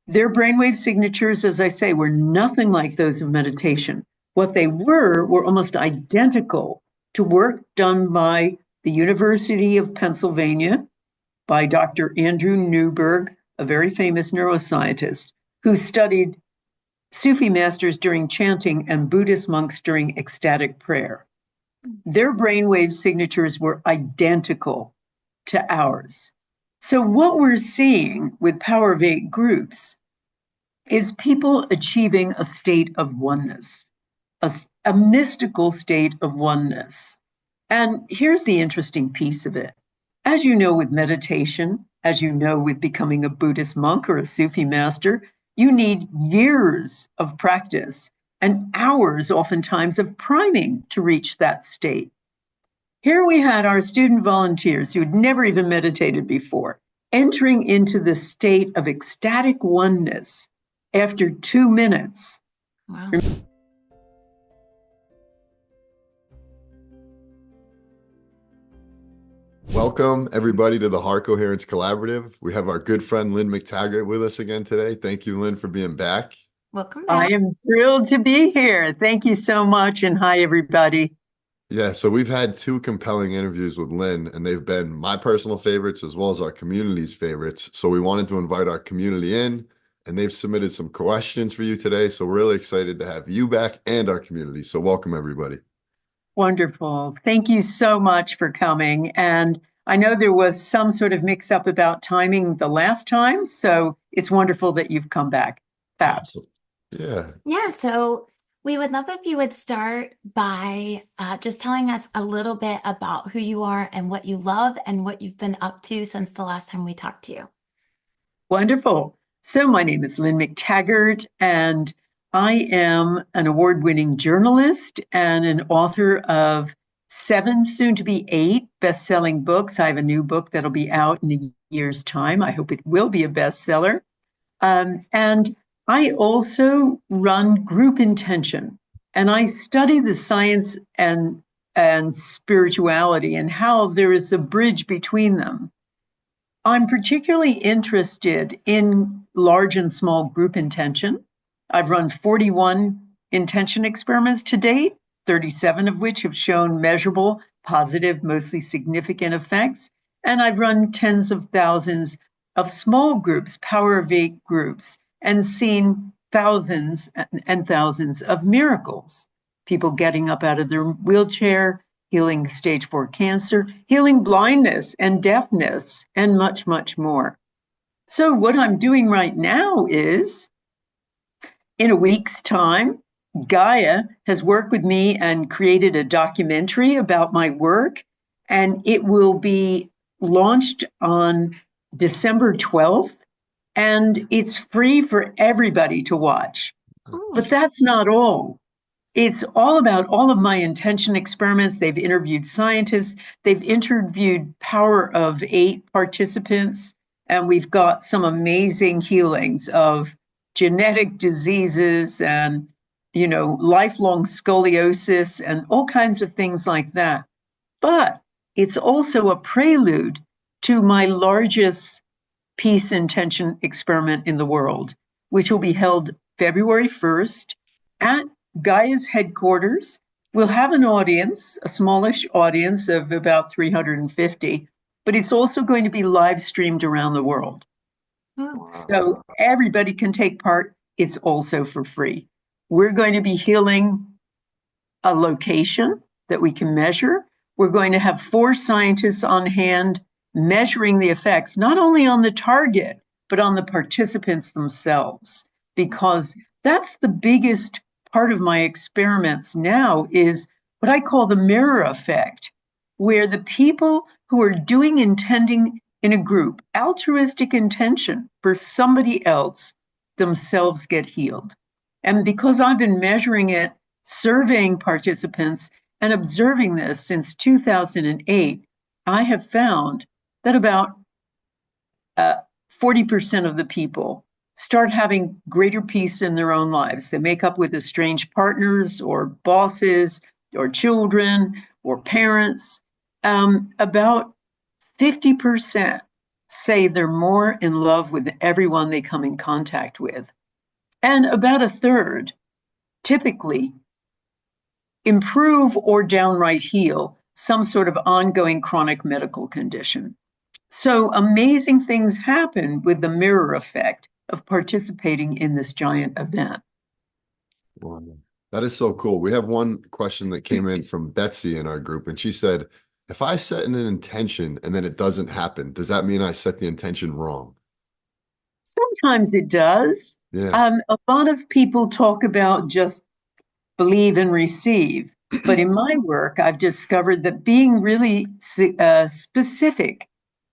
Their brainwave signatures, as I say, were nothing like those of meditation. What they were almost identical to work done by the University of Pennsylvania by Dr. Andrew Newberg, a very famous neuroscientist who studied Sufi masters during chanting and Buddhist monks during ecstatic prayer. Their brainwave signatures were identical to ours. So what we're seeing with Power of Eight groups is people achieving a state of oneness, a mystical state of oneness. And here's the interesting piece of it. As you know, with meditation, as you know, with becoming a Buddhist monk or a Sufi master, you need years of practice and hours, oftentimes, of priming to reach that state. Here we had our student volunteers who had never even meditated before, entering into the state of ecstatic oneness after 2 minutes. Wow. Welcome, everybody, to the Heart Coherence Collaborative. We have our good friend Lynne McTaggart with us again today. Thank you, Lynn, for being back. Welcome back. I am thrilled to be here. Thank you so much, and hi, everybody. Yeah, so we've had two compelling interviews with Lynn, and they've been my personal favorites as well as our community's favorites. So we wanted to invite our community in, and they've submitted some questions for you today. So we're really excited to have you back and our community. So welcome, everybody. Wonderful. Thank you so much for coming. And I know there was some sort of mix up about timing the last time, so it's wonderful that you've come back. Fab. Yeah. Yeah, so we would love if you would start by just telling us a little bit about who you are and what you love and what you've been up to since the last time we talked to you. Wonderful. So my name is Lynne McTaggart, and I am an award-winning journalist and an author of 7, soon to be 8 best-selling books. I have a new book that'll be out in a year's time. I hope it will be a bestseller. And I also run Group Intention, and I study the science and spirituality and how there is a bridge between them. I'm particularly interested in large and small group intention. I've run 41 intention experiments to date, 37 of which have shown measurable, positive, mostly significant effects. And I've run tens of thousands of small groups, Power of Eight groups, and seen thousands and thousands of miracles. People getting up out of their wheelchair, healing stage 4 cancer, healing blindness and deafness, and much, much more. So what I'm doing right now is, in a week's time, Gaia has worked with me and created a documentary about my work, and it will be launched on December 12th, and it's free for everybody to watch. Ooh. But that's not all. It's all about all of my intention experiments. They've interviewed scientists. They've interviewed Power of Eight participants. And we've got some amazing healings of genetic diseases and, lifelong scoliosis and all kinds of things like that. But it's also a prelude to my largest peace intention experiment in the world, which will be held February 1st at Gaia's headquarters. We'll have an audience, a smallish audience of about 350, but it's also going to be live streamed around the world. Oh. So everybody can take part. It's also for free. We're going to be healing a location that we can measure. We're going to have 4 scientists on hand measuring the effects, not only on the target, but on the participants themselves, because that's the biggest part of my experiments now is what I call the mirror effect, where the people who are doing intending in a group, altruistic intention for somebody else, themselves get healed. And because I've been measuring it, surveying participants, and observing this since 2008, I have found that about 40% of the people start having greater peace in their own lives. They make up with estranged partners or bosses or children or parents. About 50% say they're more in love with everyone they come in contact with. And about a third typically improve or downright heal some sort of ongoing chronic medical condition. So amazing things happen with the mirror effect of participating in this giant event. Wow. That is so cool. We have one question that came in from Betsy in our group, and she said, if I set an intention and then it doesn't happen, does that mean I set the intention wrong? Sometimes it does. Yeah. A lot of people talk about just believe and receive. But in my work, I've discovered that being really specific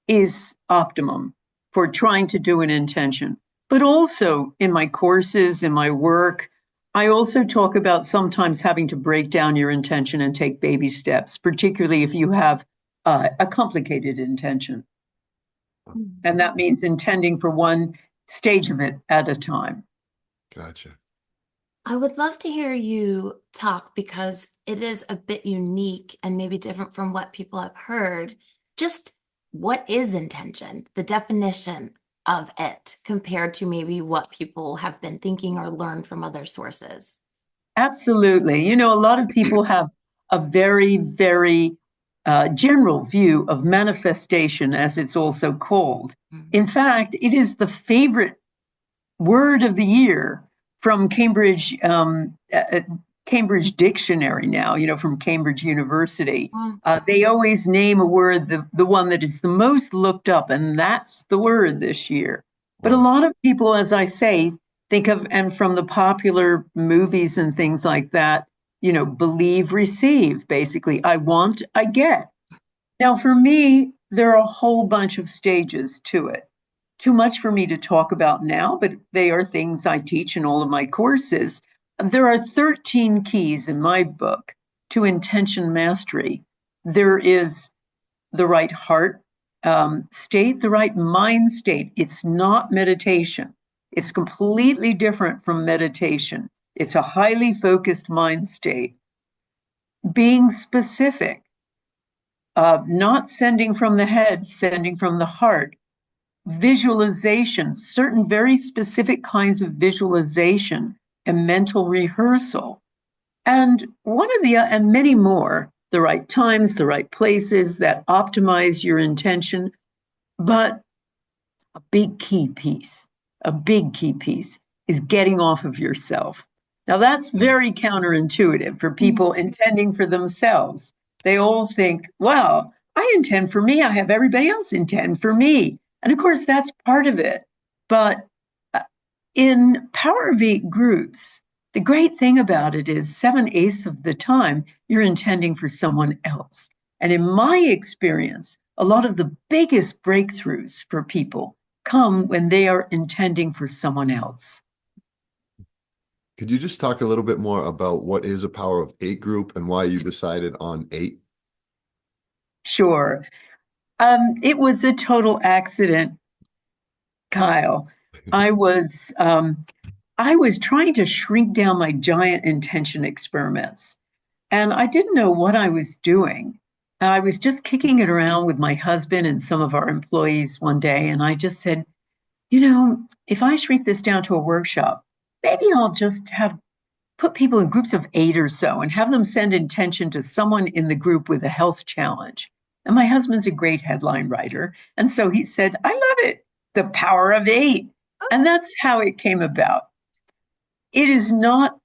is optimum for trying to do an intention. But also in my courses, in my work, I also talk about sometimes having to break down your intention and take baby steps, particularly if you have a complicated intention. And that means intending for one stage of it at a time. Gotcha. I would love to hear you talk because it is a bit unique and maybe different from what people have heard. Just what is intention, the definition of it compared to maybe what people have been thinking or learned from other sources? Absolutely. A lot of people have a very, very general view of manifestation, as it's also called. In fact, it is the favorite word of the year from Cambridge Dictionary now, from Cambridge University. They always name a word, the one that is the most looked up, and that's the word this year. But a lot of people, as I say, think of, and from the popular movies and things like that, believe, receive, basically. I want, I get. Now, for me, there are a whole bunch of stages to it. Too much for me to talk about now, but they are things I teach in all of my courses. There are 13 keys in my book to intention mastery. There is the right heart state, the right mind state. It's not meditation. It's completely different from meditation. It's a highly focused mind state. Being specific, not sending from the head, sending from the heart. Visualization, certain very specific kinds of visualization and mental rehearsal. And and many more, the right times, the right places that optimize your intention. But a big key piece is getting off of yourself. Now, that's very counterintuitive for people intending for themselves. They all think, well, I intend for me. I have everybody else intend for me. And of course, that's part of it. But in Power of Eight groups, the great thing about it is 7/8 of the time, you're intending for someone else. And in my experience, a lot of the biggest breakthroughs for people come when they are intending for someone else. Could you just talk a little bit more about what is a Power of Eight group and why you decided on 8? Sure. It was a total accident, Kyle. I was trying to shrink down my giant intention experiments, and I didn't know what I was doing. I was just kicking it around with my husband and some of our employees one day, and I just said, if I shrink this down to a workshop, maybe I'll just put people in groups of 8 or so and have them send intention to someone in the group with a health challenge. And my husband's a great headline writer. And so he said, I love it, the Power of 8. And that's how it came about. It is not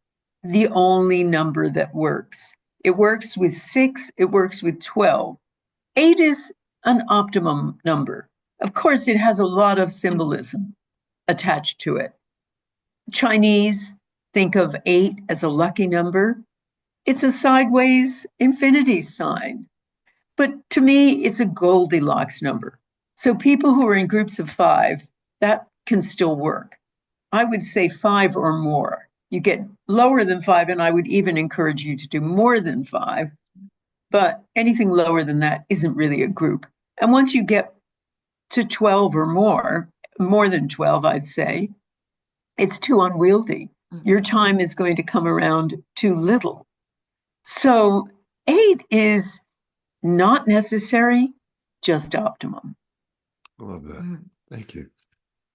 the only number that works. It works with 6, it works with 12. 8 is an optimum number. Of course, it has a lot of symbolism attached to it. Chinese think of 8 as a lucky number. It's a sideways infinity sign. But to me, it's a Goldilocks number. So people who are in groups of 5, that can still work. I would say 5 or more. You get lower than 5, and I would even encourage you to do more than 5. But anything lower than that isn't really a group. And once you get to 12 or more than 12, I'd say, it's too unwieldy. Your time is going to come around too little. So 8 is not necessary, just optimum. I love that. Mm. Thank you.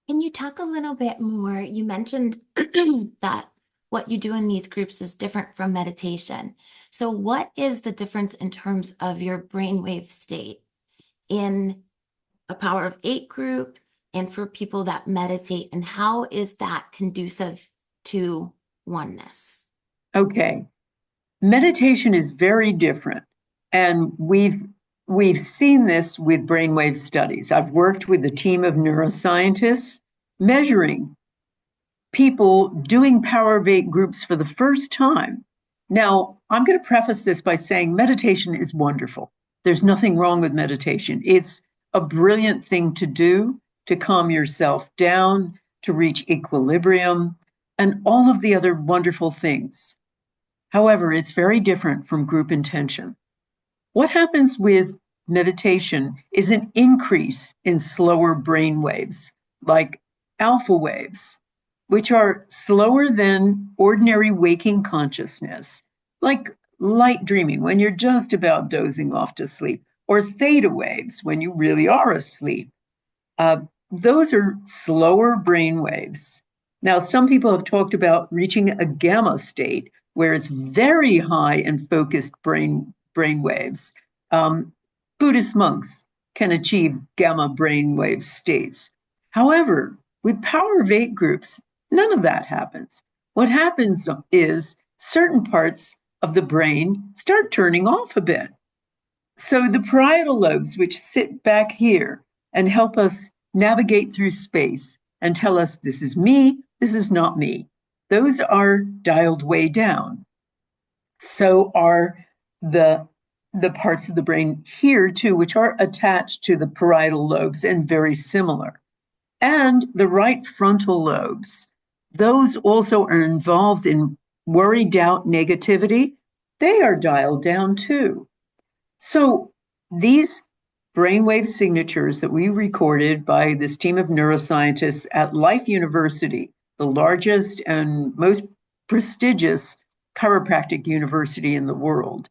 Can you talk a little bit more? You mentioned that what you do in these groups is different from meditation. So what is the difference in terms of your brainwave state in a Power of Eight group and for people that meditate, and how is that conducive to oneness? Okay. Meditation is very different. And we've seen this with brainwave studies. I've worked with a team of neuroscientists measuring people doing Power of Eight groups for the first time. Now, I'm going to preface this by saying meditation is wonderful. There's nothing wrong with meditation. It's a brilliant thing to do to calm yourself down, to reach equilibrium, and all of the other wonderful things. However, it's very different from group intention. What happens with meditation is an increase in slower brain waves, like alpha waves, which are slower than ordinary waking consciousness, like light dreaming when you're just about dozing off to sleep, or theta waves when you really are asleep. Those are slower brain waves. Now, some people have talked about reaching a gamma state where it's very high and focused brain waves. Buddhist monks can achieve gamma brainwave states. However, with Power of Eight groups, none of that happens. What happens is certain parts of the brain start turning off a bit. So the parietal lobes, which sit back here and help us navigate through space and tell us this is me, this is not me, those are dialed way down. So are the parts of the brain here too, which are attached to the parietal lobes and very similar. And the right frontal lobes, those also are involved in worry, doubt, negativity. They are dialed down too. So these brainwave signatures that we recorded by this team of neuroscientists at Life University, the largest and most prestigious chiropractic university in the world.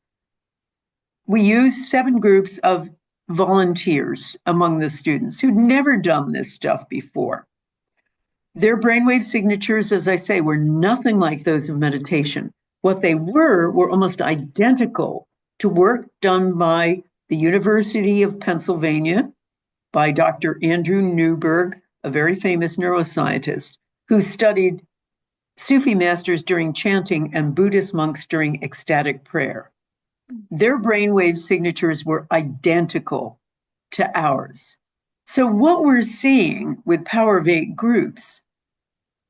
We used 7 groups of volunteers among the students who'd never done this stuff before. Their brainwave signatures, as I say, were nothing like those of meditation. What they were almost identical to work done by the University of Pennsylvania by Dr. Andrew Newberg, a very famous neuroscientist, who studied Sufi masters during chanting and Buddhist monks during ecstatic prayer. Their brainwave signatures were identical to ours. So what we're seeing with Power of Eight groups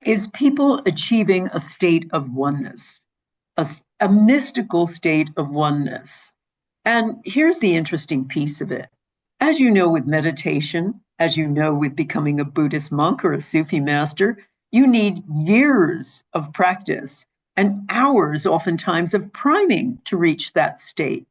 is people achieving a state of oneness, a mystical state of oneness. And here's the interesting piece of it. As you know, with meditation, as you know, with becoming a Buddhist monk or a Sufi master, you need years of practice and hours, oftentimes, of priming to reach that state.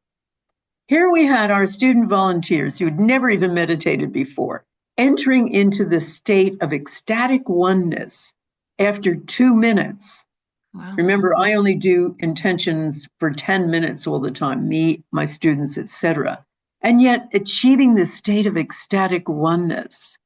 Here we had our student volunteers who had never even meditated before, entering into the state of ecstatic oneness after 2 minutes. Wow. Remember, I only do intentions for 10 minutes all the time, me, my students, etc. And yet achieving this state of ecstatic oneness.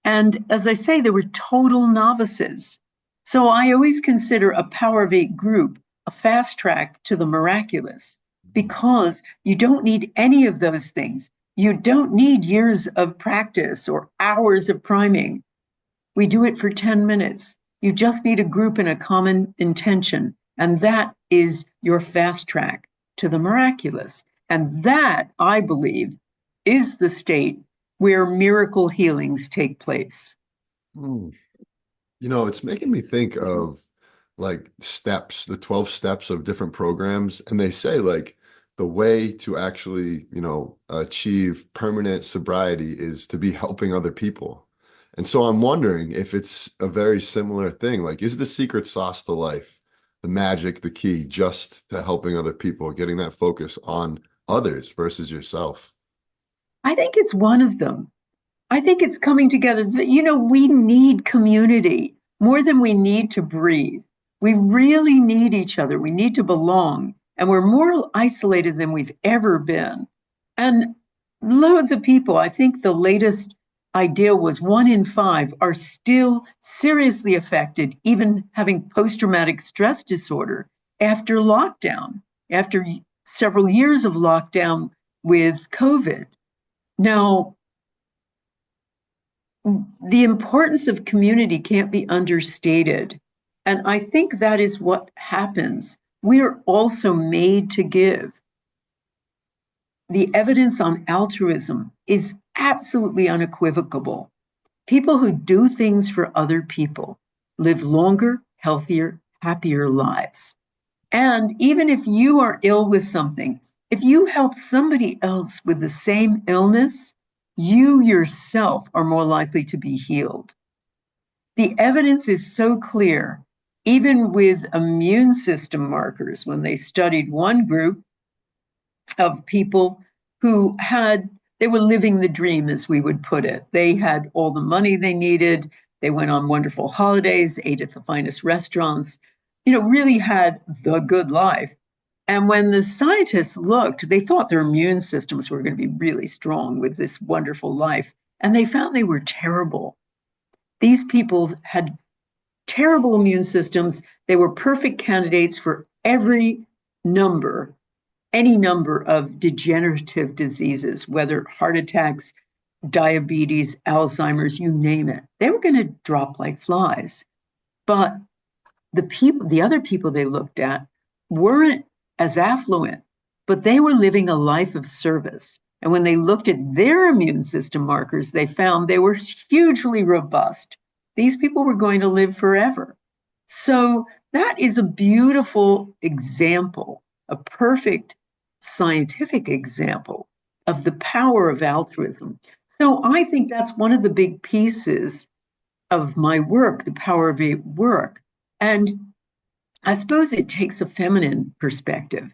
And as I say, there were total novices. So I always consider a Power of Eight group a fast track to the miraculous, because you don't need any of those things. You don't need years of practice or hours of priming. We do it for 10 minutes. You just need a group and a common intention. And that is your fast track to the miraculous. And that, I believe, is the state where miracle healings take place. You know, it's making me think of like steps, the 12 steps of different programs. And they say like the way to actually, you know, achieve permanent sobriety is to be helping other people. And so I'm wondering if it's a very similar thing. Like, is the secret sauce to life, the magic, the key, just to helping other people, getting that focus on others versus yourself? I think it's one of them. I think it's coming together. You know, we need community more than we need to breathe. We really need each other. We need to belong. And we're more isolated than we've ever been. And loads of people, I think the latest idea was 1 in 5 are still seriously affected, even having post-traumatic stress disorder after lockdown, after several years of lockdown with COVID. Now, the importance of community can't be understated. And I think that is what happens. We are also made to give. The evidence on altruism is absolutely unequivocal. People who do things for other people live longer, healthier, happier lives. And even if you are ill with something, if you help somebody else with the same illness, you yourself are more likely to be healed. The evidence is so clear, even with immune system markers, when they studied one group of people who they were living the dream, as we would put it. They had all the money they needed. They went on wonderful holidays, ate at the finest restaurants, really had the good life. And when the scientists looked, they thought their immune systems were going to be really strong with this wonderful life. And they found they were terrible. These people had terrible immune systems. They were perfect candidates for any number of degenerative diseases, whether heart attacks, diabetes, Alzheimer's, you name it. They were going to drop like flies. But the other people they looked at weren't as affluent, but they were living a life of service. And when they looked at their immune system markers, they found they were hugely robust. These people were going to live forever. So that is a beautiful example, a perfect scientific example of the power of altruism. So I think that's one of the big pieces of my work, the power of it work. And I suppose it takes a feminine perspective.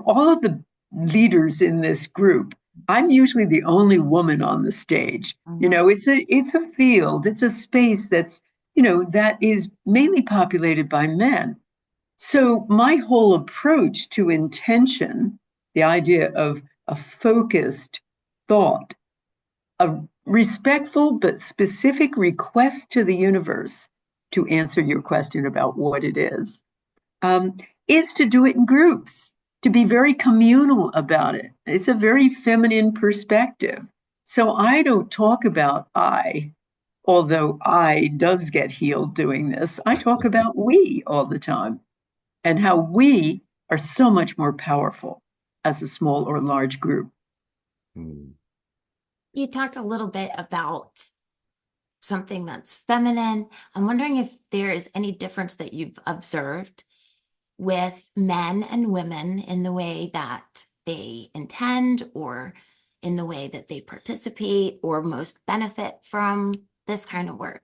All of the leaders in this group, I'm usually the only woman on the stage. It's a field, it's a space that's, that is mainly populated by men. So my whole approach to intention, the idea of a focused thought, a respectful but specific request to the universe to answer your question about what it is to do it in groups, to be very communal about it. It's a very feminine perspective. So I don't talk about I, although I does get healed doing this. I talk about we all the time and how we are so much more powerful as a small or large group. You talked a little bit about something that's feminine. I'm wondering if there is any difference that you've observed with men and women in the way that they intend or in the way that they participate or most benefit from this kind of work.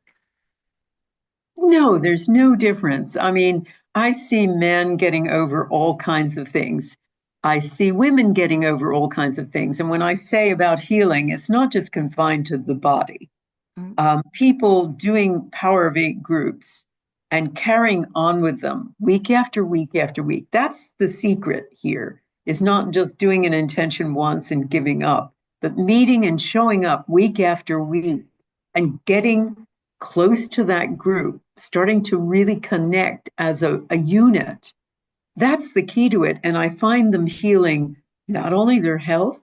No, there's no difference. I mean, I see men getting over all kinds of things. I see women getting over all kinds of things. And when I say about healing, it's not just confined to the body. People doing Power of Eight groups and carrying on with them week after week after week. That's the secret here, is not just doing an intention once and giving up, but meeting and showing up week after week and getting close to that group, starting to really connect as a unit. That's the key to it. And I find them healing not only their health,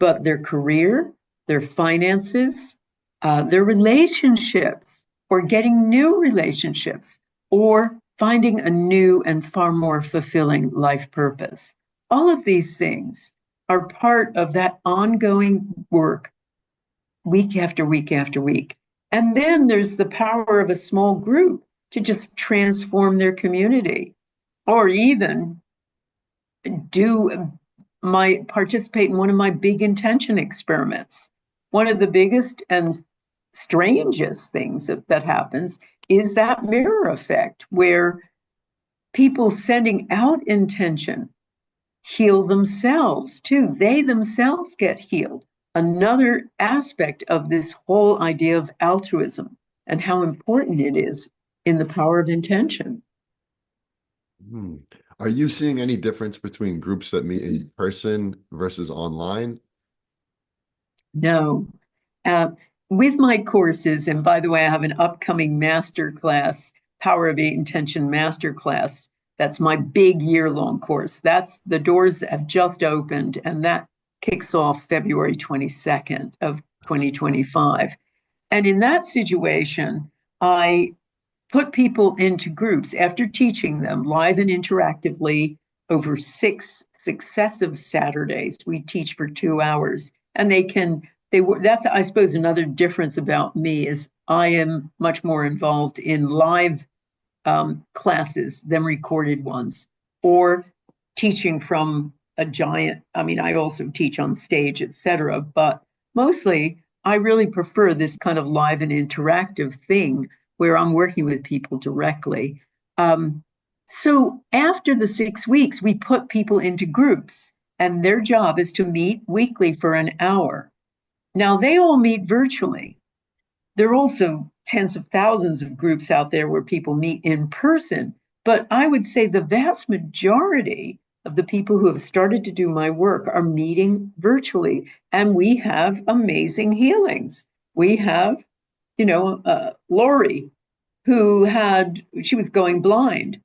but their career, their finances, their relationships, or getting new relationships, or finding a new and far more fulfilling life purpose. All of these things are part of that ongoing work week after week after week. And then there's the power of a small group to just transform their community, or even participate in one of my big intention experiments. One of the biggest and strangest things that happens is that mirror effect, where people sending out intention heal themselves too. They themselves get healed. Another aspect of this whole idea of altruism and how important it is in the power of intention. Are you seeing any difference between groups that meet in person versus online? No. with my courses, and by the way, I have an upcoming masterclass, Power of Eight Intention Masterclass. That's my big year-long course. That's the doors that have just opened, and that kicks off February 22nd of 2025. And in that situation, I put people into groups after teaching them live and interactively over 6 successive Saturdays. We teach for 2 hours, and that's, I suppose, another difference about me is I am much more involved in live classes than recorded ones, or teaching from a giant. I mean, I also teach on stage, etc. But mostly, I really prefer this kind of live and interactive thing where I'm working with people directly. So after the 6 weeks, we put people into groups, and their job is to meet weekly for an hour. Now, they all meet virtually. There are also tens of thousands of groups out there where people meet in person. But I would say the vast majority of the people who have started to do my work are meeting virtually. And we have amazing healings. We have, Lori, she was going blind.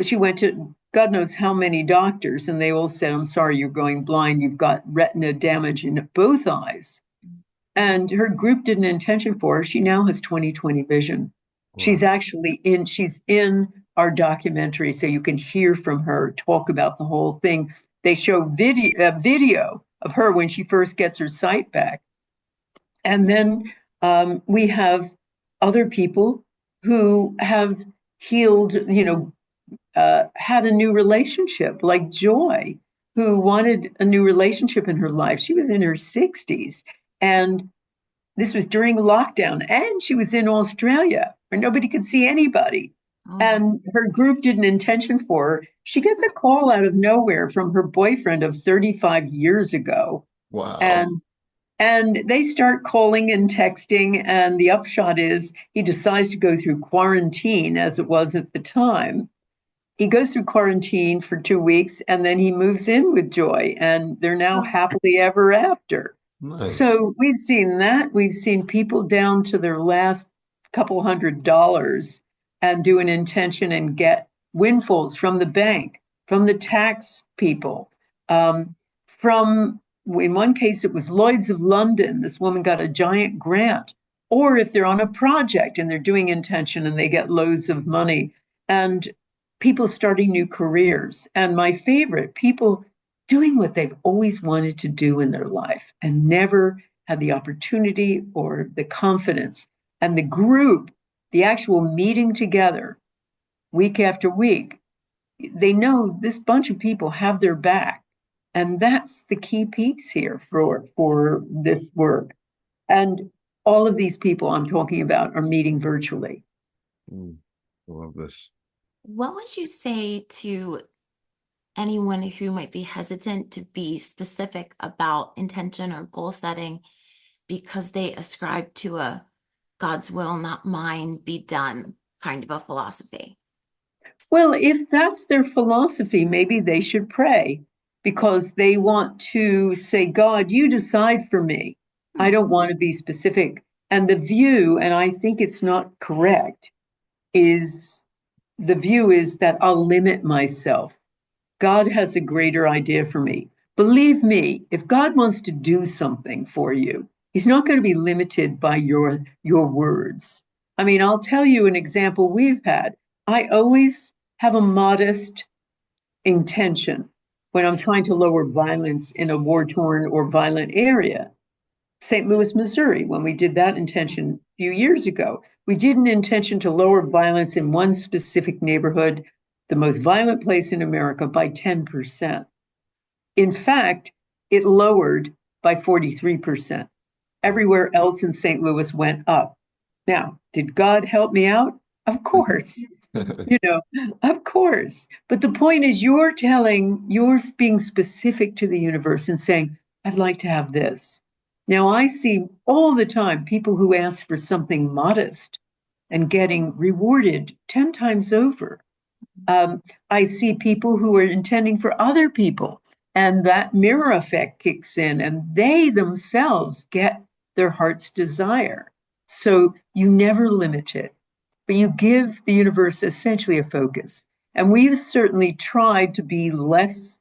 She went to God knows how many doctors, and they all said, I'm sorry, you're going blind. You've got retina damage in both eyes. And her group did an intention for her. She now has 20/20 vision. Wow. She's in our documentary, so you can hear from her talk about the whole thing. They show video of her when she first gets her sight back. And then we have other people who have healed, had a new relationship, like Joy, who wanted a new relationship in her life. She was in her 60s. And this was during lockdown, and she was in Australia where nobody could see anybody. Oh. And her group did an intention for her. She gets a call out of nowhere from her boyfriend of 35 years ago. Wow. And they start calling and texting, and the upshot is he decides to go through quarantine, as it was at the time. He goes through quarantine for 2 weeks, and then he moves in with Joy, and they're now happily ever after. Nice. So we've seen that. We've seen people down to their last couple $100 and do an intention and get windfalls from the bank, from the tax people, from, in one case, it was Lloyd's of London. This woman got a giant grant. Or if they're on a project and they're doing intention and they get loads of money, and people starting new careers. And my favorite, people doing what they've always wanted to do in their life and never had the opportunity or the confidence. And the group, the actual meeting together week after week, they know this bunch of people have their back. And that's the key piece here for this work. And all of these people I'm talking about are meeting virtually. I love this. What would you say to anyone who might be hesitant to be specific about intention or goal setting because they ascribe to a God's will, not mine, be done kind of a philosophy? Well, if that's their philosophy, maybe they should pray because they want to say, God, you decide for me. I don't want to be specific. And the view, and I think it's not correct, is the view is that I'll limit myself. God has a greater idea for me. Believe me, if God wants to do something for you, he's not going to be limited by your words. I mean, I'll tell you an example we've had. I always have a modest intention when I'm trying to lower violence in a war-torn or violent area. St. Louis, Missouri, when we did that intention a few years ago, we did an intention to lower violence in one specific neighborhood, the most violent place in America, by 10%. In fact, it lowered by 43%. Everywhere else in St. Louis went up. Now, did God help me out? Of course. Of course. But the point is you're being specific to the universe and saying, I'd like to have this. Now, I see all the time people who ask for something modest and getting rewarded 10 times over. I see people who are intending for other people, and that mirror effect kicks in, and they themselves get their heart's desire. So you never limit it, but you give the universe essentially a focus. And we've certainly tried to be less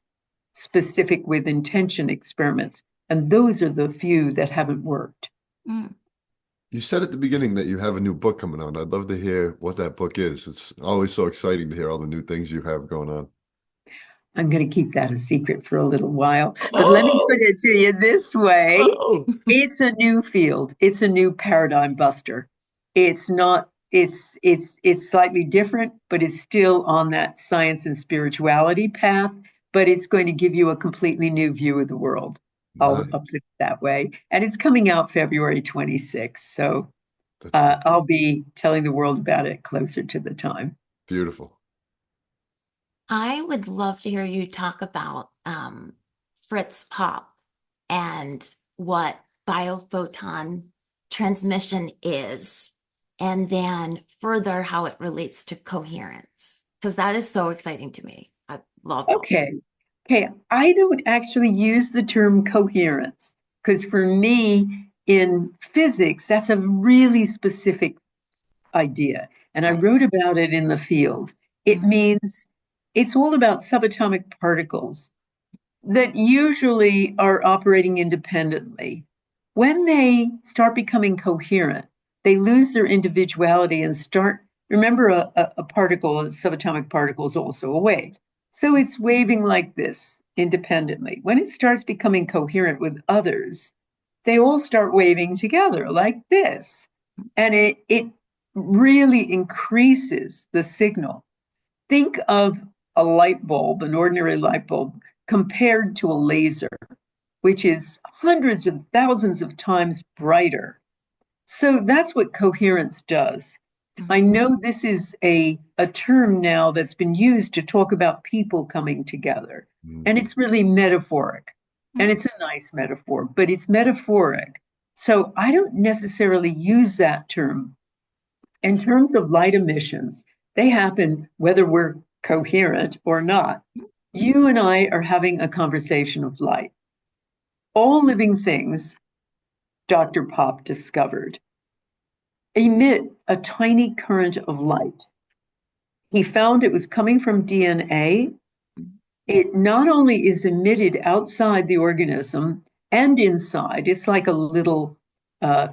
specific with intention experiments, and those are the few that haven't worked. Mm. You said at the beginning that you have a new book coming out. I'd love to hear what that book is. It's always so exciting to hear all the new things you have going on. I'm going to keep that a secret for a little while, but let me Oh, put it to you this way. oh. It's a new field. It's a new paradigm buster. It's not, it's slightly different, but it's still on that science and spirituality path, but it's going to give you a completely new view of the world. I'll Nice. put it that way. And it's coming out February 26th. So That's great. I'll be telling the world about it closer to the time. Beautiful. I would love to hear you talk about Fritz Pop and what biophoton transmission is, and then further how it relates to coherence, because that is so exciting to me. I love it. Okay. I don't actually use the term coherence because for me in physics, that's a really specific idea. And I Right. wrote about it in the field. It Mhm. means it's all about subatomic particles that usually are operating independently. When they start becoming coherent, they lose their individuality and start. Remember, a particle, a subatomic particle, is also a wave. So it's waving like this independently. When it starts becoming coherent with others, they all start waving together like this. And it really increases the signal. Think of a light bulb, an ordinary light bulb, compared to a laser, which is hundreds of thousands of times brighter. So that's what coherence does. I Mhm. know this is a term now that's been used to talk about people coming together, and Mhm. it's really metaphoric. And Mhm. it's a nice metaphor, but it's metaphoric. So I don't necessarily use that term. In terms of light emissions, they happen whether we're coherent or not. You and I are having a conversation of light. All living things, Dr. Pop discovered, emit a tiny current of light. He found it was coming from DNA. It not only is emitted outside the organism and inside, it's like a little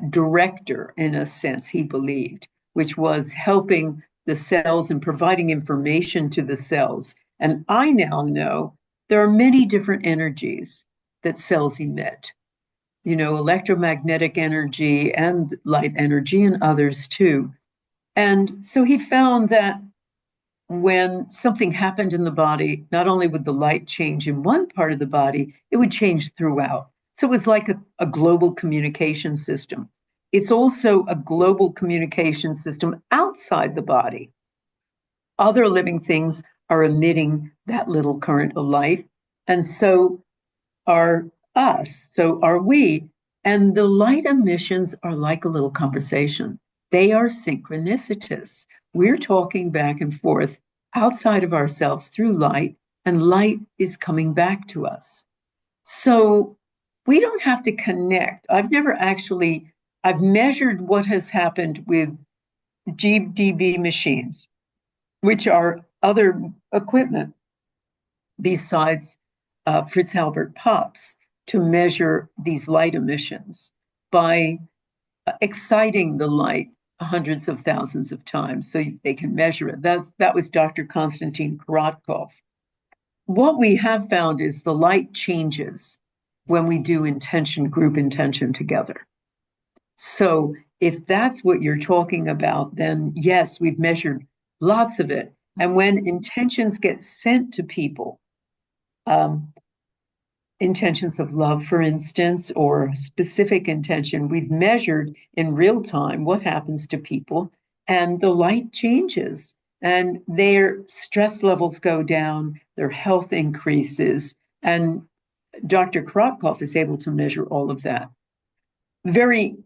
director, in a sense, he believed, which was helping the cells and providing information to the cells. And I now know there are many different energies that cells emit, electromagnetic energy and light energy and others too. And so he found that when something happened in the body, not only would the light change in one part of the body, it would change throughout. So it was like a global communication system. It's also a global communication system outside the body. Other living things are emitting that little current of light. And so are us, so are we. And the light emissions are like a little conversation. They are synchronicitous. We're talking back and forth outside of ourselves through light, and light is coming back to us. So we don't have to connect. I've measured what has happened with GDB machines, which are other equipment besides Fritz Albert Pops to measure these light emissions by exciting the light hundreds of thousands of times so they can measure it. That was Dr. Konstantin Korotkov. What we have found is the light changes when we do group intention together. So if that's what you're talking about, then yes, we've measured lots of it. And when intentions get sent to people, um, intentions of love, for instance, or specific intention, we've measured in real time what happens to people, and the light changes, and their stress levels go down, their health increases, and Dr. Korotkov is able to measure all of that. Very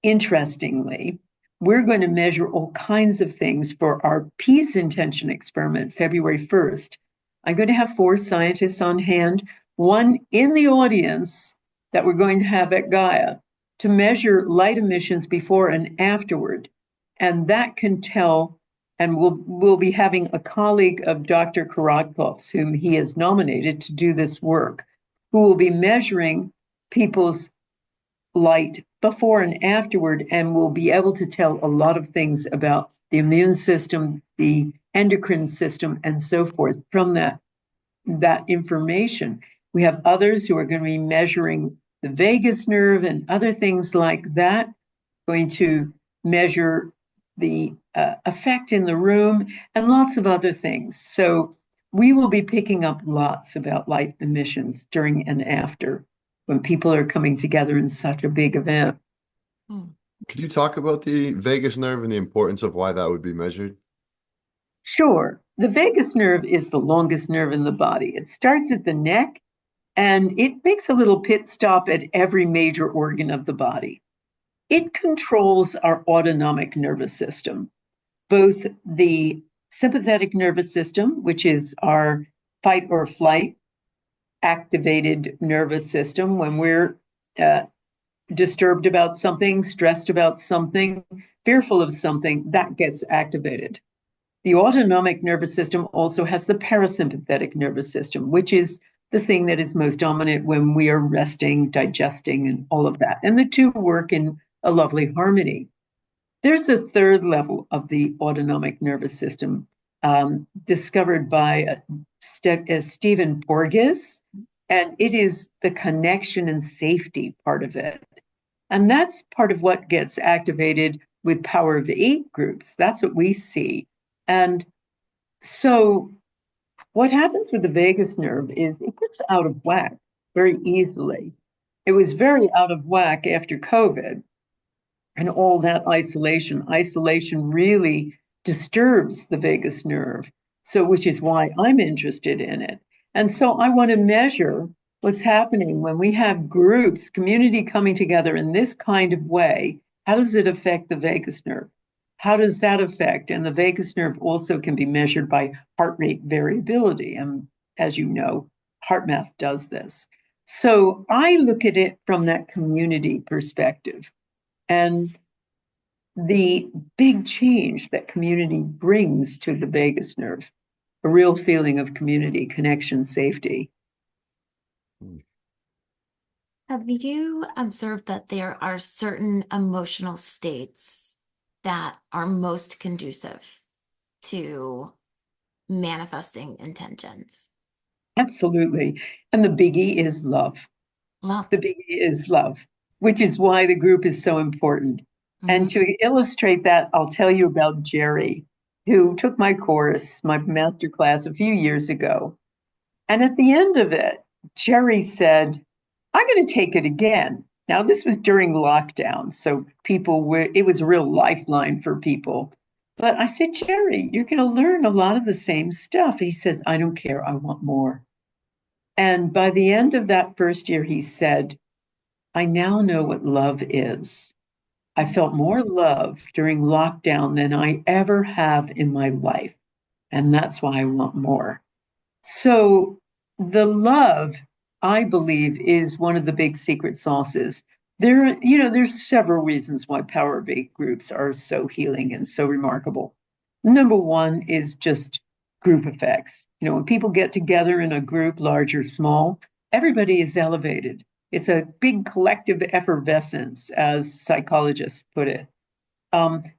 interestingly, we're going to measure all kinds of things for our peace intention experiment, February 1st. I'm going to have 4 scientists on hand, one in the audience that we're going to have at Gaia. to measure light emissions before and afterward. And that can tell, and we'll be having a colleague of Dr. Karatkov's, whom he has nominated to do this work, who will be measuring people's light before and afterward, and will be able to tell a lot of things about the immune system, the endocrine system, and so forth from that information. We have others who are going to be measuring the vagus nerve and other things like that, going to measure the effect in the room and lots of other things. So we will be picking up lots about light emissions during and after when people are coming together in such a big event. Could you talk about the vagus nerve and the importance of why that would be measured? Sure. The vagus nerve is the longest nerve in the body. It starts at the neck and it makes a little pit stop at every major organ of the body. It controls our autonomic nervous system, both the sympathetic nervous system, which is our fight or flight activated nervous system when we're disturbed about something, stressed about something, fearful of something, that gets activated. The autonomic nervous system also has the parasympathetic nervous system, which is the thing that is most dominant when we are resting, digesting, and all of that. And the two work in a lovely harmony. There's a third level of the autonomic nervous system discovered by Stephen Porges, and it is the connection and safety part of it. And that's part of what gets activated with Power of Eight groups. That's what we see. And so what happens with the vagus nerve is it gets out of whack very easily. It was very out of whack after COVID and all that isolation. Isolation really disturbs the vagus nerve, so which is why I'm interested in it. And so I want to measure what's happening when we have groups, community coming together in this kind of way. How does it affect the vagus nerve? How does that affect? And the vagus nerve also can be measured by heart rate variability. And as you know, HeartMath does this. So I look at it from that community perspective. And the big change that community brings to the vagus nerve, a real feeling of community, connection, safety. Have you observed that there are certain emotional states that are most conducive to manifesting intentions? Absolutely. And the biggie is love. Love. The biggie is love, which is why the group is so important. And to illustrate that, I'll tell you about Jerry, who took my course, my masterclass a few years ago. And at the end of it, Jerry said, I'm going to take it again. Now, this was during lockdown, so it was a real lifeline for people. But I said, Jerry, you're going to learn a lot of the same stuff. He said, I don't care. I want more. And by the end of that first year, he said, I now know what love is. I felt more love during lockdown than I ever have in my life. And that's why I want more. So the love, I believe, is one of the big secret sauces. There's several reasons why Power of Eight groups are so healing and so remarkable. Number one is just group effects. When people get together in a group, large or small, everybody is elevated. It's a big collective effervescence, as psychologists put it.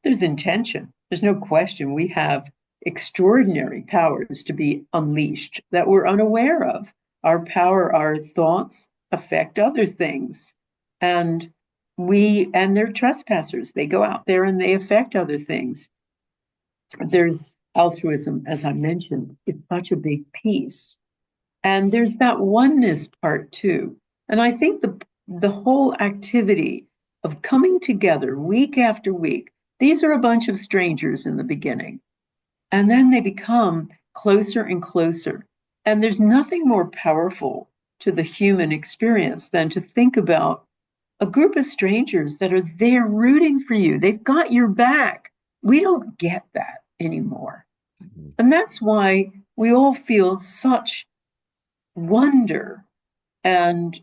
There's intention. There's no question. We have extraordinary powers to be unleashed that we're unaware of. Our power, our thoughts affect other things. And they're trespassers. They go out there and they affect other things. There's altruism, as I mentioned. It's such a big piece. And there's that oneness part too. And I think the whole activity of coming together week after week, these are a bunch of strangers in the beginning. And then they become closer and closer. And there's nothing more powerful to the human experience than to think about a group of strangers that are there rooting for you. They've got your back. We don't get that anymore. And that's why we all feel such wonder and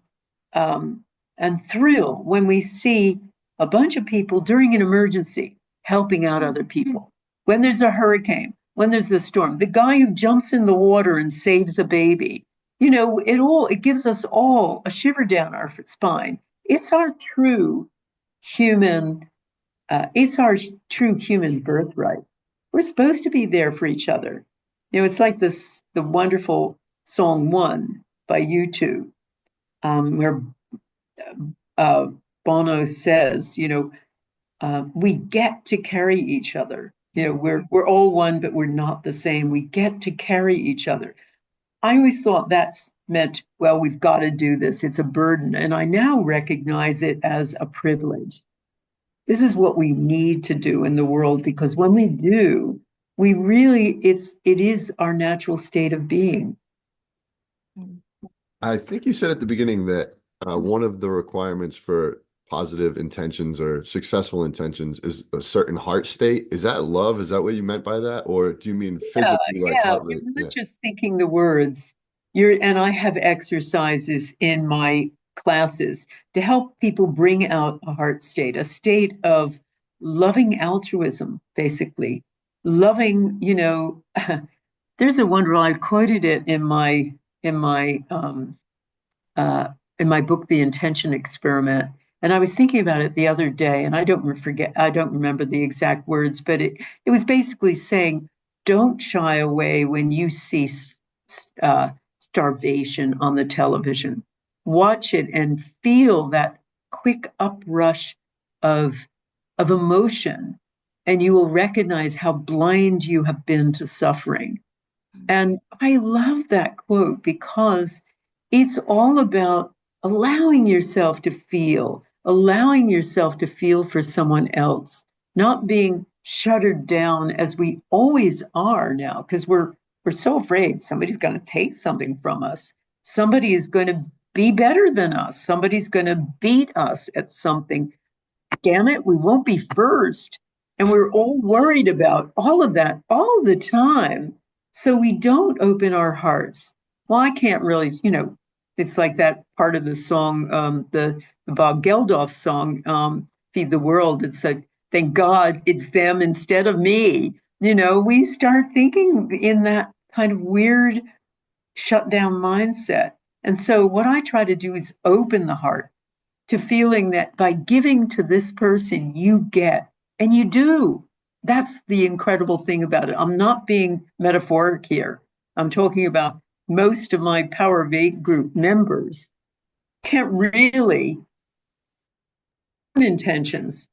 and thrill when we see a bunch of people during an emergency helping out other people. When there's a hurricane, when there's a storm, the guy who jumps in the water and saves a baby, it gives us all a shiver down our spine. It's our true human, birthright. We're supposed to be there for each other. It's like the wonderful song "One" by U2, where Bono says, we get to carry each other. We're all one, but we're not the same. We get to carry each other. I always thought that's meant, well, we've got to do this. It's a burden. And I now recognize it as a privilege. This is what we need to do in the world, because when we do, it is our natural state of being. I think you said at the beginning that one of the requirements for positive intentions or successful intentions is a certain heart state. Is that love? Is that what you meant by that? Or do you mean physically, like heart rate? You're not just thinking the words. And I have exercises in my classes to help people bring out a heart state, a state of loving altruism, basically. Loving, there's a wonderful, I quoted it in my book, The Intention Experiment. And I was thinking about it the other day, and I don't remember the exact words, but it was basically saying, don't shy away when you see starvation on the television. Watch it and feel that quick uprush of emotion, and you will recognize how blind you have been to suffering. And I love that quote because it's all about allowing yourself to feel for someone else, not being shuttered down as we always are now, because we're so afraid somebody's going to take something from us. Somebody is going to be better than us. Somebody's going to beat us at something. Damn it, we won't be first. And we're all worried about all of that all the time. So we don't open our hearts. Well, I can't really, it's like that part of the song, the Bob Geldof song, Feed the World. It's like, thank God it's them instead of me. We start thinking in that kind of weird shut down mindset. And so what I try to do is open the heart to feeling that by giving to this person, you get, and you do. That's the incredible thing about it. I'm not being metaphoric here. I'm talking about most of my Power of Eight group members can't really, intentions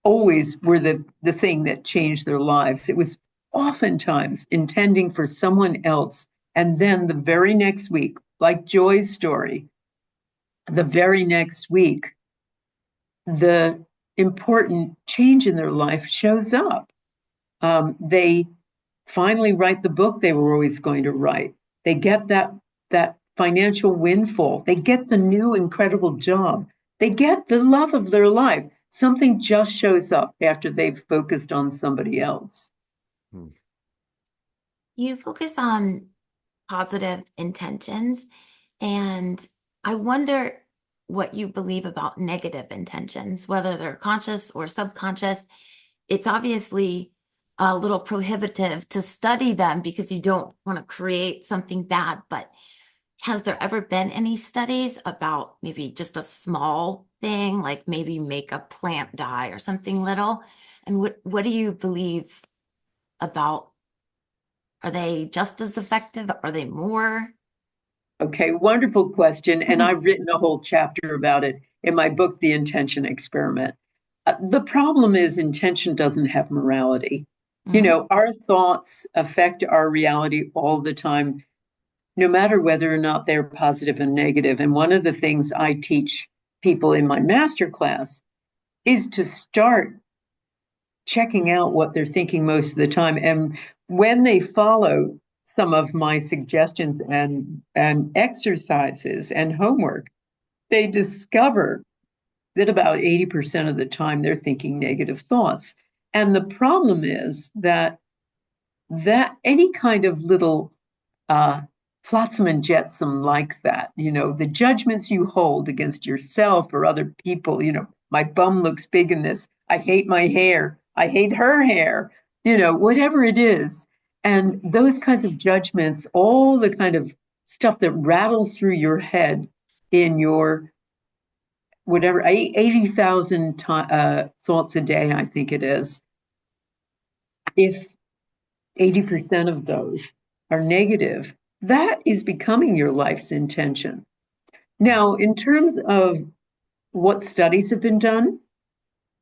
always were the thing that changed their lives. It was oftentimes intending for someone else. And then the very next week, like Joy's story, the very next week, the important change in their life shows up. They finally write the book they were always going to write. They get that financial windfall. They get the new incredible job. They get the love of their life. Something just shows up after they've focused on somebody else. You focus on positive intentions, and I wonder what you believe about negative intentions, whether they're conscious or subconscious. It's obviously a little prohibitive to study them because you don't want to create something bad, but has there ever been any studies about maybe just a small thing, like maybe make a plant die or something little? And what do you believe about, are they just as effective? Are they more? Okay, wonderful question. And I've written a whole chapter about it in my book, The Intention Experiment. The problem is intention doesn't have morality. Our thoughts affect our reality all the time, no matter whether or not they're positive and negative. And one of the things I teach people in my masterclass is to start checking out what they're thinking most of the time. And when they follow some of my suggestions and exercises and homework, they discover that about 80% of the time they're thinking negative thoughts. And the problem is that any kind of little flotsam and jetsam like that. The judgments you hold against yourself or other people, my bum looks big in this. I hate my hair. I hate her hair, whatever it is. And those kinds of judgments, all the kind of stuff that rattles through your head in your whatever 80,000 thoughts a day, I think it is. If 80% of those are negative, that is becoming your life's intention. Now, in terms of what studies have been done,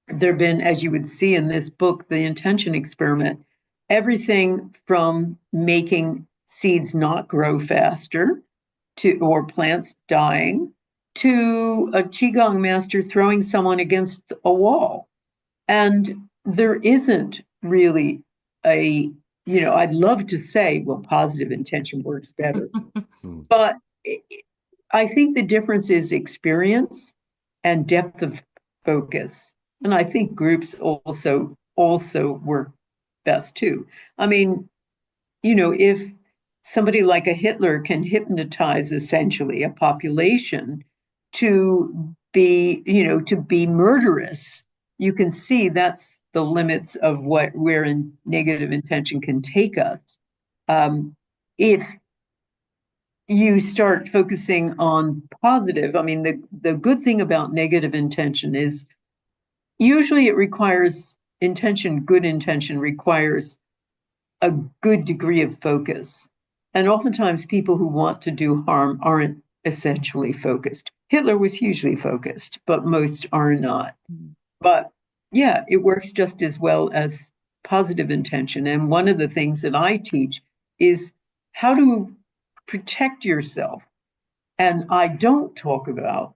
there have been, as you would see in this book, The Intention Experiment, everything from making seeds not grow faster or plants dying to a Qigong master throwing someone against a wall. And there isn't really I'd love to say, well, positive intention works better. But I think the difference is experience and depth of focus. And I think groups also work best too. I mean, if somebody like a Hitler can hypnotize essentially a population to be murderous, you can see that's the limits of where negative intention can take us. If you start focusing on positive, I mean, the good thing about negative intention is usually it requires good intention requires a good degree of focus. And oftentimes people who want to do harm aren't essentially focused. Hitler was hugely focused, but most are not. But yeah, it works just as well as positive intention. And one of the things that I teach is how to protect yourself. And I don't talk about,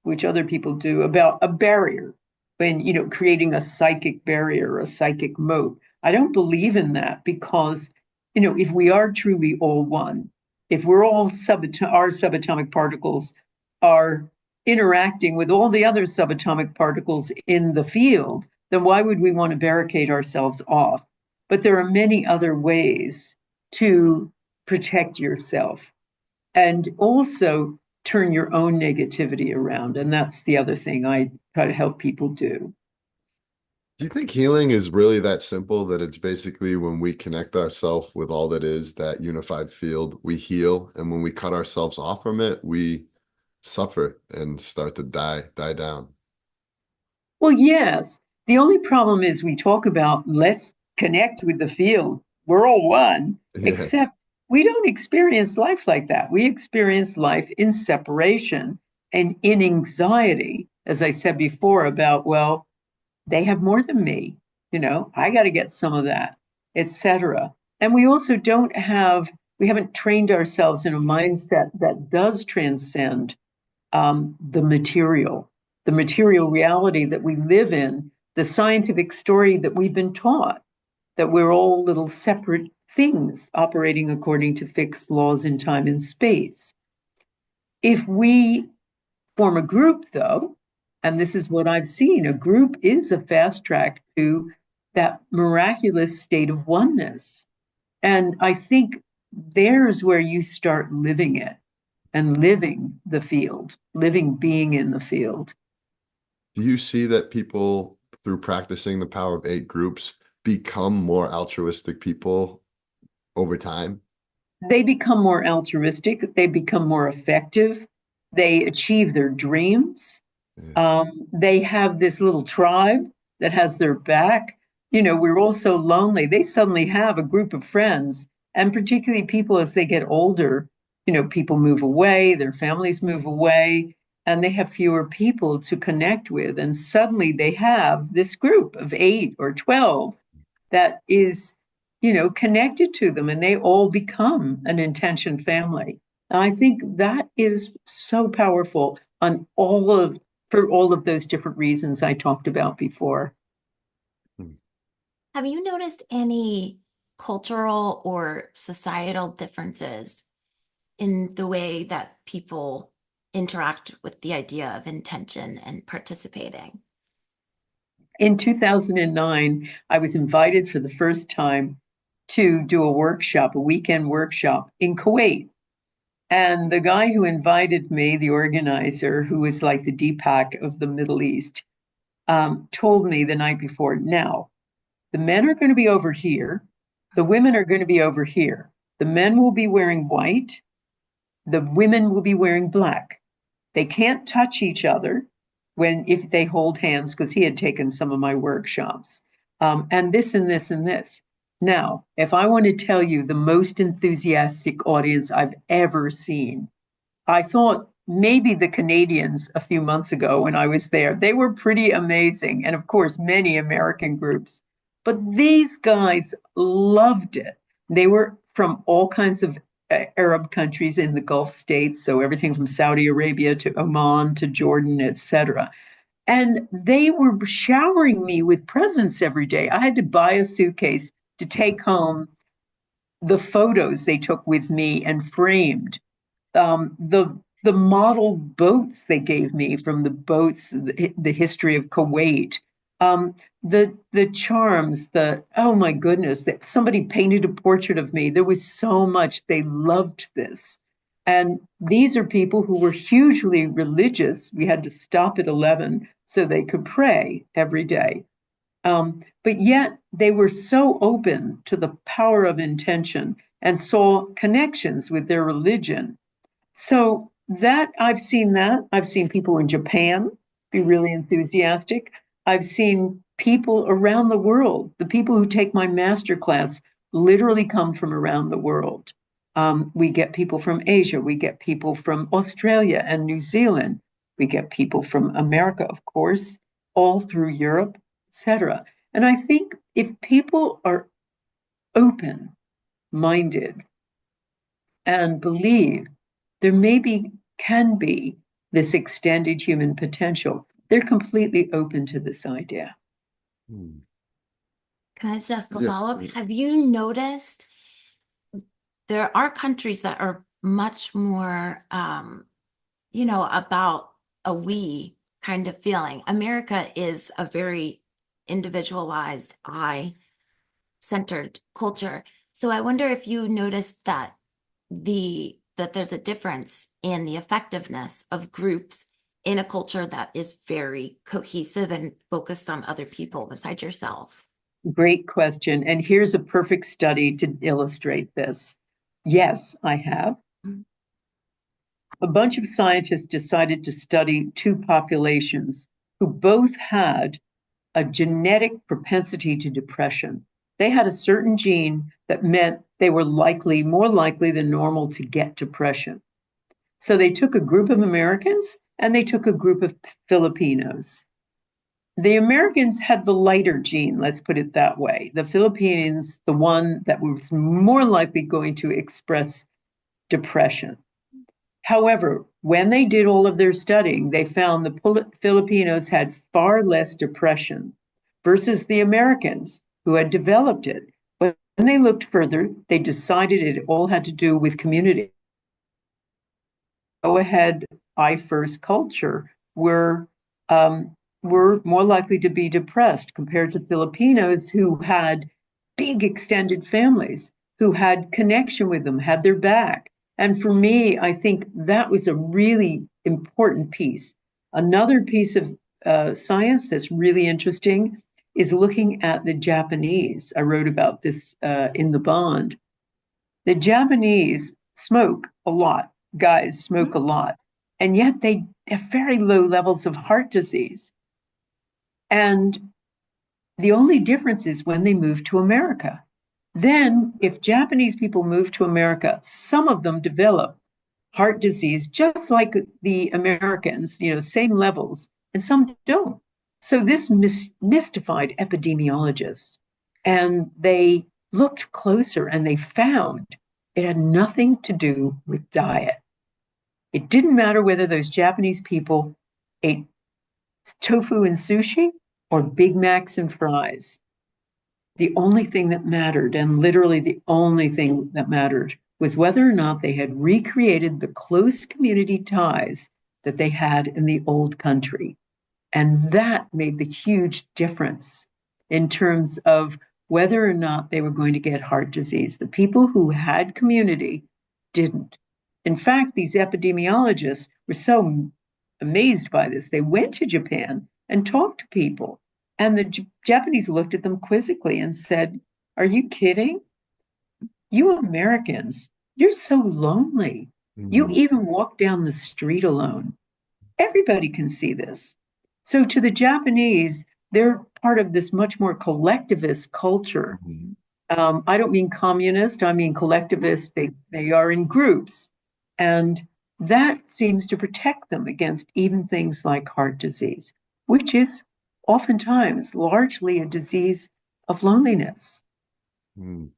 which other people do, about a barrier, when, creating a psychic barrier or a psychic moat. I don't believe in that because, if we are truly all one, if we're all our subatomic particles are interacting with all the other subatomic particles in the field, then why would we want to barricade ourselves off? But there are many other ways to protect yourself and also turn your own negativity around. And that's the other thing I try to help people do. Do you think healing is really that simple, that it's basically when we connect ourselves with all that is, that unified field, we heal, and when we cut ourselves off from it, we suffer and start to die down? Well, yes. The only problem is we talk about let's connect with the field. We're all one, Yeah. except we don't experience life like that. We experience life in separation and in anxiety, as I said before, about, well, they have more than me, I got to get some of that, etc. And we also we haven't trained ourselves in a mindset that does transcend the material reality that we live in, the scientific story that we've been taught, that we're all little separate things operating according to fixed laws in time and space. If we form a group, though, and this is what I've seen, a group is a fast track to that miraculous state of oneness. And I think there's where you start living it and living the field, being in the field. Do you see that people, through practicing the power of 8 groups, become more altruistic people over time? They become more altruistic, they become more effective, they achieve their dreams. Yeah. They have this little tribe that has their back. We're all so lonely. They suddenly have a group of friends, and particularly people as they get older, people move away, their families move away, and they have fewer people to connect with. And suddenly they have this group of 8 or 12 that is, connected to them, and they all become an intention family. And I think that is so powerful for all of those different reasons I talked about before. Have you noticed any cultural or societal differences in the way that people interact with the idea of intention and participating? In 2009, I was invited for the first time to do a weekend workshop in Kuwait. And the guy who invited me, the organizer, who was like the Deepak of the Middle East, told me the night before, now, the men are going to be over here. The women are going to be over here. The men will be wearing white. The women will be wearing black. They can't touch each other if they hold hands, because he had taken some of my workshops. And this and this and this. Now, if I want to tell you the most enthusiastic audience I've ever seen, I thought maybe the Canadians a few months ago when I was there, they were pretty amazing. And of course, many American groups. But these guys loved it. They were from all kinds of Arab countries in the Gulf states, so everything from Saudi Arabia to Oman to Jordan, etc. And they were showering me with presents every day. I had to buy a suitcase to take home the photos they took with me and framed. The model boats they gave me from the boats, the history of Kuwait, the charms, oh my goodness, that somebody painted a portrait of me. There was so much. They loved this. And these are people who were hugely religious. We had to stop at 11 so they could pray every day. But yet they were so open to the power of intention and saw connections with their religion. So I've seen that. I've seen people in Japan be really enthusiastic. I've seen people around the world. The people who take my masterclass literally come from around the world. We get people from Asia. We get people from Australia and New Zealand. We get people from America, of course, all through Europe, etc. And I think if people are open-minded and believe there can be this extended human potential, they're completely open to this idea. Can I just ask a follow-up? Have you noticed there are countries that are much more, about a we kind of feeling? America is a very individualized, I-centered culture. So I wonder if you noticed that there's a difference in the effectiveness of groups in a culture that is very cohesive and focused on other people besides yourself. Great question. And here's a perfect study to illustrate this. Yes, I have. A bunch of scientists decided to study two populations who both had a genetic propensity to depression. They had a certain gene that meant they were more likely than normal to get depression. So they took a group of Americans and they took a group of Filipinos. The Americans had the lighter gene, let's put it that way. The Filipinos, the one that was more likely going to express depression. However, when they did all of their studying, they found the Filipinos had far less depression versus the Americans who had developed it. But when they looked further, they decided it all had to do with community. Go ahead, I first culture were more likely to be depressed compared to Filipinos who had big extended families, who had connection with them, had their back. And for me, I think that was a really important piece. Another piece of science that's really interesting is looking at the Japanese. I wrote about this in the bond. The Japanese smoke a lot. Guys smoke a lot. And yet they have very low levels of heart disease. And the only difference is when they move to America. Then, if Japanese people move to America, some of them develop heart disease just like the Americans, same levels, and some don't. So this mystified epidemiologists, and they looked closer and they found it had nothing to do with diet. It didn't matter whether those Japanese people ate tofu and sushi or Big Macs and fries. The only thing that mattered, and literally the only thing that mattered, was whether or not they had recreated the close community ties that they had in the old country. And that made the huge difference in terms of whether or not they were going to get heart disease. The people who had community didn't. In fact, these epidemiologists were so amazed by this. They went to Japan and talked to people. And the Japanese looked at them quizzically and said, "Are you kidding? You Americans, you're so lonely. You Mm, even walk down the street alone. Everybody can see this." So to the Japanese, they're part of this much more collectivist culture. mhm, I don't mean communist, I mean collectivist. They are in groups. And that seems to protect them against even things like heart disease, which is oftentimes largely a disease of loneliness. mm.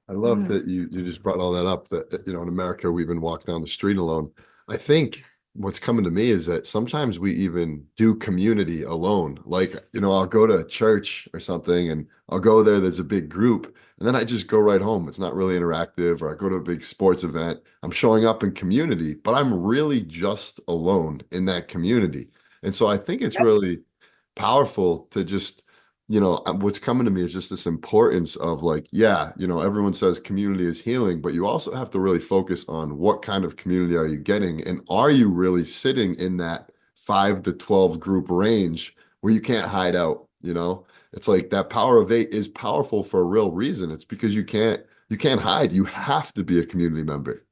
I love Mm. that you just brought all that up, that in America we even walk down the street alone. I think what's coming to me is that sometimes we even do community alone. Like, I'll go to church or something and I'll go there, there's a big group, and then I just go right home. It's not really interactive, or I go to a big sports event. I'm showing up in community, but I'm really just alone in that community. And so I think it's really powerful to just what's coming to me is just this importance of, like, yeah, everyone says community is healing, but you also have to really focus on what kind of community are you getting, and are you really sitting in that 5 to 12 group range where you can't hide out. It's like that power of 8 is powerful for a real reason. It's because you can't hide. You have to be a community member.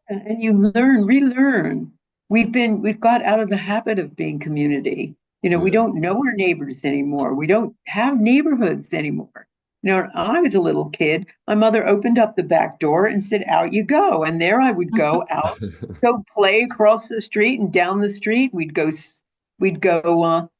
And you relearn. We've got out of the habit of being community. We Yeah. don't know our neighbors anymore. We don't have neighborhoods anymore. When I was a little kid, my mother opened up the back door and said, "Out you go." And there I would go out, go play across the street and down the street. We'd go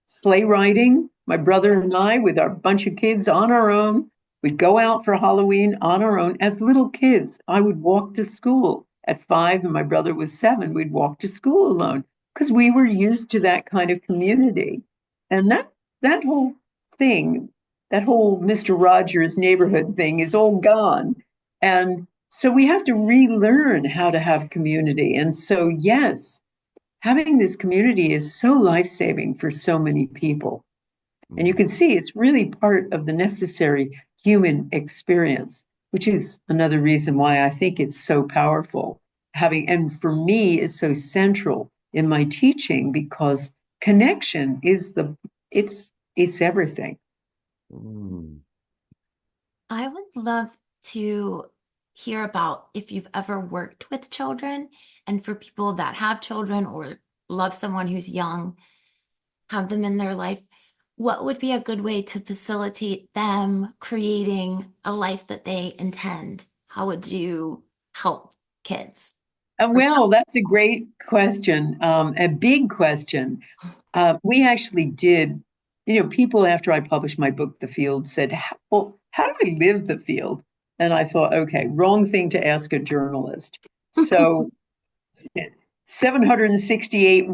sleigh riding, my brother and I, with our bunch of kids on our own. We'd go out for Halloween on our own. As little kids, I would walk to school at 5, and my brother was 7. We'd walk to school alone because we were used to that kind of community. And that whole thing, that whole Mr. Rogers neighborhood thing is all gone. And so we have to relearn how to have community. And so, yes, having this community is so life saving for so many people. And you Mhm. can see it's really part of the necessary human experience, which is another reason why I think it's so powerful. And for me, is so central in my teaching, because connection is it's everything. Mm. I would love to hear about if you've ever worked with children, and for people that have children or love someone who's young, have them in their life, what would be a good way to facilitate them creating a life that they intend? How would you help kids? Well, that's a great question, a big question. We actually did, people after I published my book, The Field, said, "Well, how do I live the field?" And I thought, okay, wrong thing to ask a journalist. So 768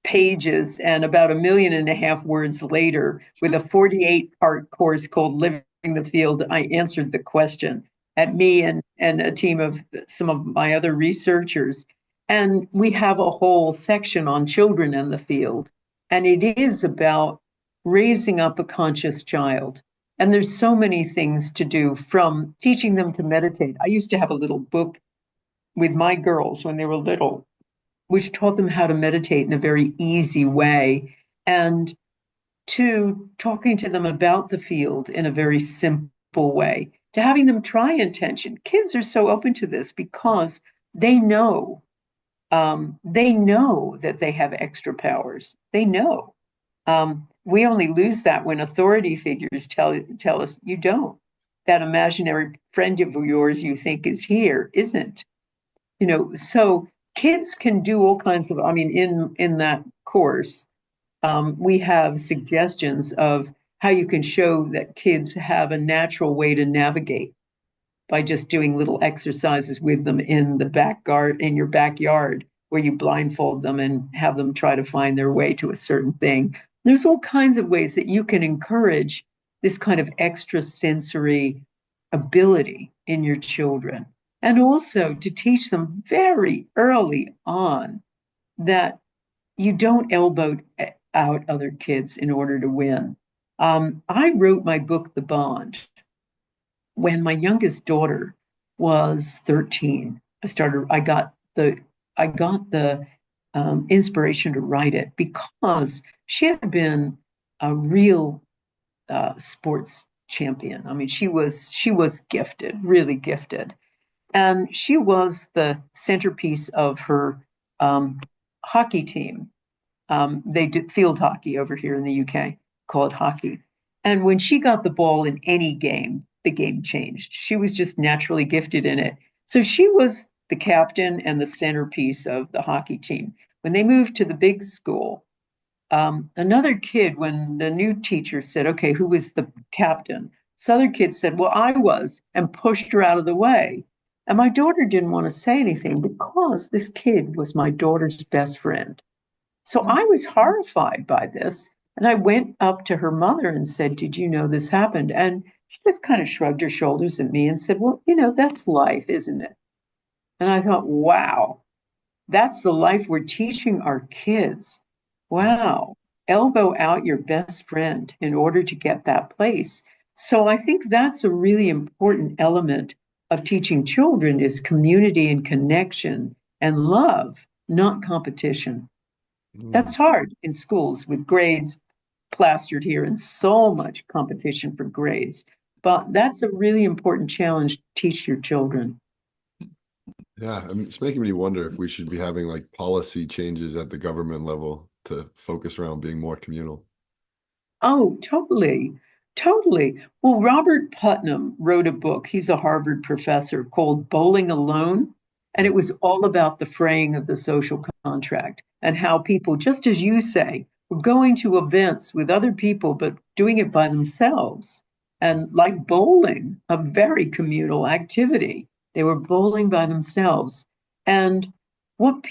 pages and about 1.5 million words later, with a 48-part course called Living the Field, I answered the question at me and a team of some of my other researchers. And we have a whole section on children in the field. And it is about raising up a conscious child. And there's so many things to do, from teaching them to meditate. I used to have a little book with my girls when they were little, which taught them how to meditate in a very easy way, and to talking to them about the field in a very simple way, to having them try intention. Kids are so open to this because they know that they have extra powers. They know. We only lose that when authority figures tell us you don't. That imaginary friend of yours you think is here isn't. So kids can do all kinds of. I mean, in that course, we have suggestions of how you can show that kids have a natural way to navigate by just doing little exercises with them in your backyard, where you blindfold them and have them try to find their way to a certain thing. There's all kinds of ways that you can encourage this kind of extrasensory ability in your children, and also to teach them very early on that you don't elbow out other kids in order to win. I wrote my book, The Bond, when my youngest daughter was 13. I got the inspiration to write it because she had been a real sports champion. I mean, she was gifted, really gifted, and she was the centerpiece of her hockey team. They did field hockey over here in the UK, called hockey. And when she got the ball in any game, the game changed. She was just naturally gifted in it. So she was the captain and the centerpiece of the hockey team. When they moved to the big school, another kid, when the new teacher said, okay, who was the captain? This other kid said, well, I was, and pushed her out of the way. And my daughter didn't want to say anything because this kid was my daughter's best friend. So I was horrified by this. And I went up to her mother and said, did you know this happened? And she just kind of shrugged her shoulders at me and said, well, that's life, isn't it? And I thought, wow, that's the life we're teaching our kids. Wow, elbow out your best friend in order to get that place. So I think that's a really important element of teaching children is community and connection and love, not competition. That's hard in schools with grades plastered here and so much competition for grades. But that's a really important challenge to teach your children. Yeah, I mean, it's making me wonder if we should be having like policy changes at the government level to focus around being more communal. Oh, totally. Totally. Well, Robert Putnam wrote a book. He's a Harvard professor called Bowling Alone. And it was all about the fraying of the social contract and how people, just as you say, were going to events with other people, but doing it by themselves. And like bowling, a very communal activity, they were bowling by themselves. And what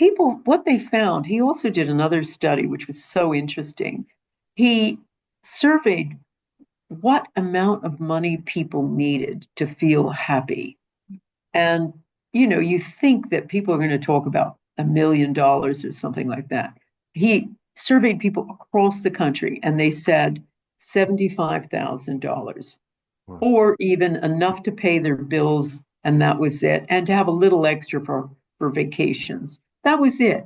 they found, he also did another study, which was so interesting. He surveyed what amount of money people needed to feel happy. And, you think that people are going to talk about $1 million or something like that. He surveyed people across the country and they said $75,000 or even enough to pay their bills. And that was it. And to have a little extra for vacations. That was it.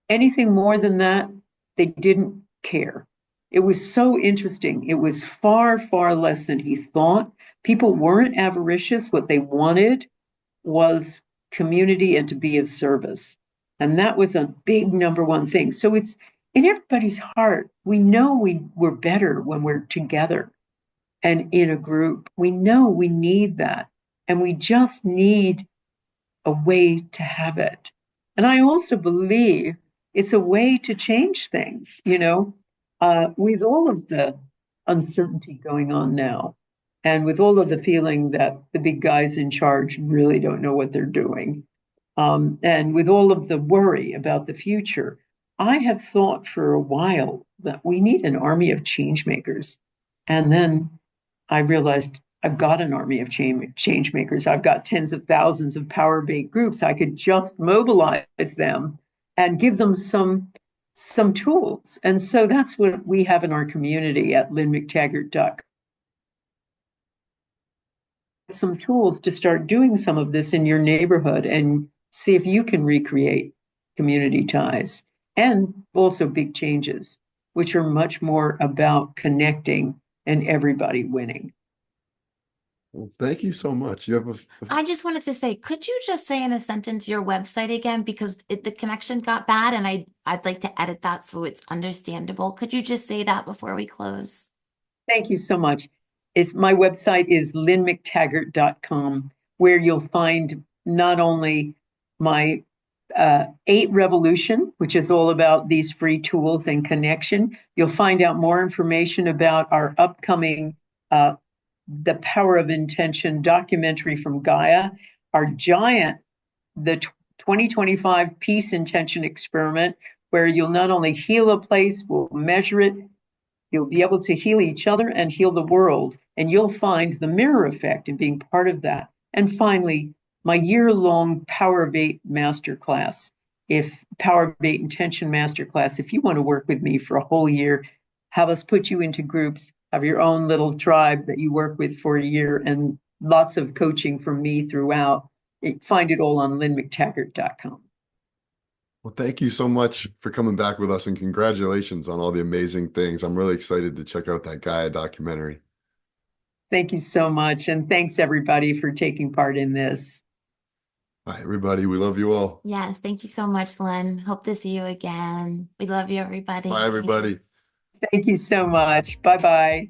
Anything more than that, they didn't care. It was so interesting. It was far, far less than he thought. People weren't avaricious. What they wanted was community and to be of service. And that was a big number one thing. So it's in everybody's heart. We know we're better when we're together and in a group. We know we need that. And we just need a way to have it. And I also believe it's a way to change things, with all of the uncertainty going on now, and with all of the feeling that the big guys in charge really don't know what they're doing, and with all of the worry about the future, I have thought for a while that we need an army of change makers. And then I realized I've got an army of change makers. I've got tens of thousands of power bait groups. I could just mobilize them and give them some tools. And so that's what we have in our community at lynnmctaggart.com. Some tools to start doing some of this in your neighborhood and see if you can recreate community ties and also big changes, which are much more about connecting and everybody winning. Well, thank you so much. You have I just wanted to say, could you just say in a sentence your website again? Because the connection got bad and I'd like to edit that so it's understandable. Could you just say that before we close? Thank you so much. My website is lynnmctaggart.com, where you'll find not only my 8 Revolution, which is all about these free tools and connection. You'll find out more information about our upcoming The Power of Intention documentary from Gaia, our giant, the 2025 Peace Intention Experiment, where you'll not only heal a place, we'll measure it, you'll be able to heal each other and heal the world. And you'll find the mirror effect in being part of that. And finally, my year-long Power of 8 masterclass. Power of 8 Intention masterclass, if you want to work with me for a whole year, have us put you into groups, have your own little tribe that you work with for a year, and lots of coaching from me throughout. Find it all on lynnmctaggart.com. Well, thank you so much for coming back with us and congratulations on all the amazing things. I'm really excited to check out that Gaia documentary. Thank you so much. And thanks everybody for taking part in this. Bye, everybody. We love you all. Yes, thank you so much, Lynn. Hope to see you again. We love you, everybody. Bye, everybody. Thank you so much. Bye-bye.